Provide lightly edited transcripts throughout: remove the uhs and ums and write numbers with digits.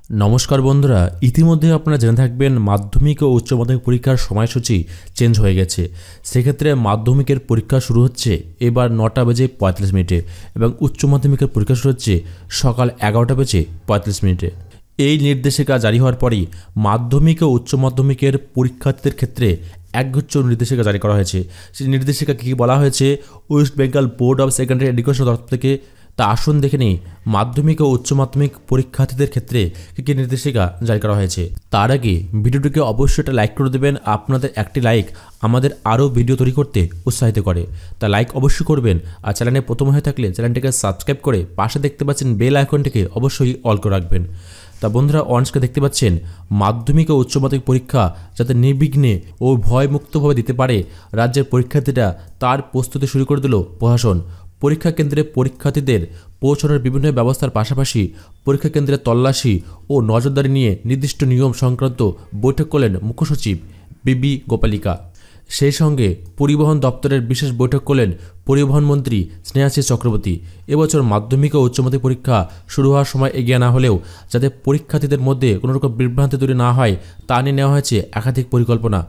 নমস্কার বন্ধুরা, ইতিমধ্যে আপনারা জেনে থাকবেন মাধ্যমিক ও উচ্চ মাধ্যমিক পরীক্ষার সময়সূচি চেঞ্জ হয়ে গেছে। সেক্ষেত্রে মাধ্যমিকের পরীক্ষা শুরু হচ্ছে এবার 9:45 এবং উচ্চ মাধ্যমিকের পরীক্ষা শুরু হচ্ছে সকাল 11:35। এই নির্দেশিকা জারি হওয়ার পরই মাধ্যমিক ও উচ্চ মাধ্যমিকের পরীক্ষার্থীদের ক্ষেত্রে একগুচ্ছ নির্দেশিকা জারি করা হয়েছে। সেই নির্দেশিকা কী বলা হয়েছে West Bengal board of secondary education তরফ থেকে, তা আসুন দেখে নিই মাধ্যমিক ও উচ্চ মাধ্যমিক পরীক্ষার্থীদের ক্ষেত্রে কী কী নির্দেশিকা জারি করা হয়েছে। তার আগে ভিডিওটিকে অবশ্যই একটা লাইক করে দেবেন। আপনাদের একটি লাইক আমাদের আরও ভিডিও তৈরি করতে উৎসাহিত করে, তা লাইক অবশ্যই করবেন। আর চ্যানেলে প্রথম হয়ে থাকলে চ্যানেলটিকে সাবস্ক্রাইব করে পাশে দেখতে পাচ্ছেন বেল আইকনটিকে অবশ্যই অল করে রাখবেন। তা বন্ধুরা, অনস্ক্রিনে দেখতে পাচ্ছেন মাধ্যমিক ও উচ্চ মাধ্যমিক পরীক্ষা যাতে নির্বিঘ্নে ও ভয়মুক্তভাবে দিতে পারে রাজ্যের পরীক্ষার্থীরা, তার প্রস্তুতি শুরু করে দিল প্রশাসন। পরীক্ষা কেন্দ্রে পরীক্ষার্থীদের পৌঁছানোর বিভিন্ন ব্যবস্থার পাশাপাশি পরীক্ষা কেন্দ্রে তল্লাশি ও নজরদারি নিয়ে নির্দিষ্ট নিয়ম সংক্রান্ত বৈঠক করলেন মুখ্য সচিব বিবি গোপালিকা। সেই সঙ্গে পরিবহন দপ্তরের বিশেষ বৈঠক করলেন পরিবহন মন্ত্রী স্নেহাশিস চক্রবর্তী। এবছর মাধ্যমিক ও উচ্চ মাধ্যমিক পরীক্ষা শুরু হওয়ার সময় এগিয়ে না হলেও যাতে পরীক্ষার্থীদের মধ্যে কোনো রকম বিভ্রান্তি তৈরি না হয় তা নিয়ে নেওয়া হয়েছে একাধিক পরিকল্পনা।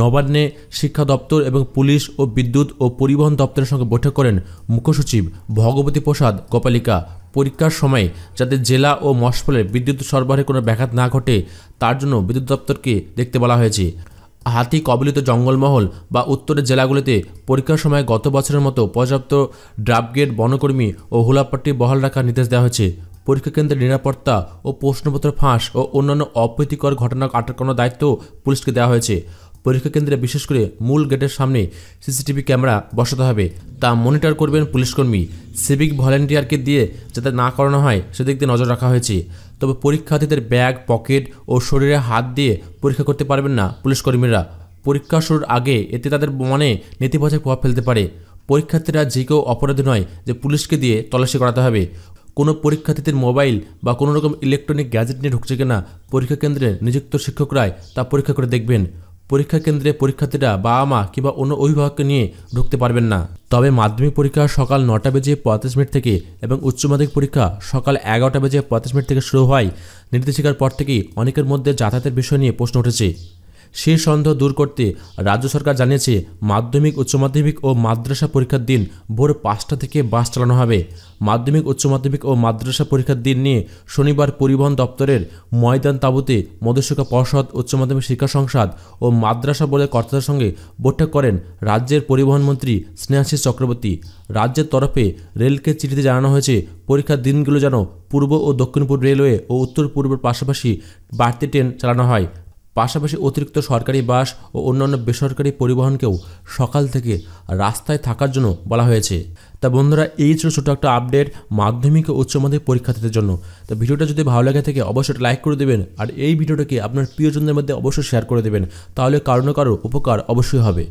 নবান্নে শিক্ষা দপ্তর এবং পুলিশ ও বিদ্যুৎ ও পরিবহন দপ্তরের সঙ্গে বৈঠক করেন মুখ্য সচিব ভগবতী প্রসাদ গোপালিকা। পরীক্ষার সময় যাতে জেলা ও মশফলের বিদ্যুৎ সরবরাহে কোনো ব্যাঘাত না ঘটে তার জন্য বিদ্যুৎ দপ্তরকে দেখতে বলা হয়েছে। হাতি কবলিত জঙ্গলমহল বা উত্তরের জেলাগুলিতে পরীক্ষার সময় গত বছরের মতো পর্যাপ্ত ড্রাফগেট, বনকর্মী ও হুলাপাট্টি বহাল রাখার নির্দেশ দেওয়া হয়েছে। পরীক্ষা কেন্দ্রের নিরাপত্তা ও প্রশ্নপত্র ফাঁস ও অন্যান্য অপ্রীতিকর ঘটনা আটকানোর দায়িত্ব পুলিশকে দেওয়া হয়েছে। পরীক্ষা কেন্দ্রে বিশেষ করে মূল গেটের সামনে সিসিটিভি ক্যামেরা বসাতে হবে, তা মনিটর করবেন পুলিশকর্মী। সিভিক ভলেন্টিয়ারকে দিয়ে যাতে না করানো হয় সেদিক দিয়ে নজর রাখা হয়েছে। তবে পরীক্ষার্থীদের ব্যাগ, পকেট ও শরীরে হাত দিয়ে পরীক্ষা করতে পারবেন না পুলিশকর্মীরা। পরীক্ষা শুরুর আগে এতে তাদের মনে নেতিবাচক প্রভাব ফেলতে পারে। পরীক্ষার্থীরা যে কেউ অপরাধী নয় যে পুলিশকে দিয়ে তল্লাশি করাতে হবে। কোনো পরীক্ষার্থীদের মোবাইল বা কোনো রকম ইলেকট্রনিক গ্যাজেট নিয়ে ঢুকছে কিনা পরীক্ষা কেন্দ্রে নিযুক্ত শিক্ষকরাই তা পরীক্ষা করে দেখবেন। পরীক্ষা কেন্দ্রে পরীক্ষার্থীরা বাবা মা কিংবা অন্য অভিভাবককে নিয়ে ঢুকতে পারবেন না। তবে মাধ্যমিক পরীক্ষা সকাল 9:35 থেকে এবং উচ্চ মাধ্যমিক পরীক্ষা সকাল 11:35 থেকে শুরু হয় নির্দেশিকার পর থেকেই অনেকের মধ্যে যাতায়াতের বিষয় নিয়ে প্রশ্ন উঠেছে। সেই সন্দেহ দূর করতে রাজ্য সরকার জানিয়েছে মাধ্যমিক, উচ্চ মাধ্যমিক ও মাদ্রাসা পরীক্ষার দিন ভোর 5টা থেকে বাস চালানো হবে। মাধ্যমিক, উচ্চ মাধ্যমিক ও মাদ্রাসা পরীক্ষার দিন নিয়ে শনিবার পরিবহন দপ্তরের ময়দান তাঁবুতে মধ্যশিক্ষা পর্ষদ, উচ্চ মাধ্যমিক শিক্ষা সংসদ ও মাদ্রাসা বোর্ডের কর্তাদের সঙ্গে বৈঠক করেন রাজ্যের পরিবহন মন্ত্রী স্নেহাশিস চক্রবর্তী। রাজ্যের তরফে রেলকে চিঠিতে জানানো হয়েছে পরীক্ষার দিনগুলো যেন পূর্ব ও দক্ষিণ পূর্ব রেলওয়ে ও উত্তর পূর্বের পাশাপাশি বাড়তি ট্রেন চালানো হয়। পাশাপাশি অতিরিক্ত সরকারি বাস ও অন্যান্য বেসরকারি পরিবহনকেও সকাল থেকে রাস্তায় থাকার জন্য বলা হয়েছে। তা বন্ধুরা, এই ছিল ছোটো একটা আপডেট মাধ্যমিক ও উচ্চ মাধ্যমিক পরীক্ষার্থীদের জন্য। তা ভিডিওটা যদি ভালো লাগে থাকে অবশ্যই লাইক করে দেবেন, আর এই ভিডিওটাকে আপনার প্রিয়জনদের মধ্যে অবশ্যই শেয়ার করে দেবেন, তাহলে কারো না কারো উপকার অবশ্যই হবে।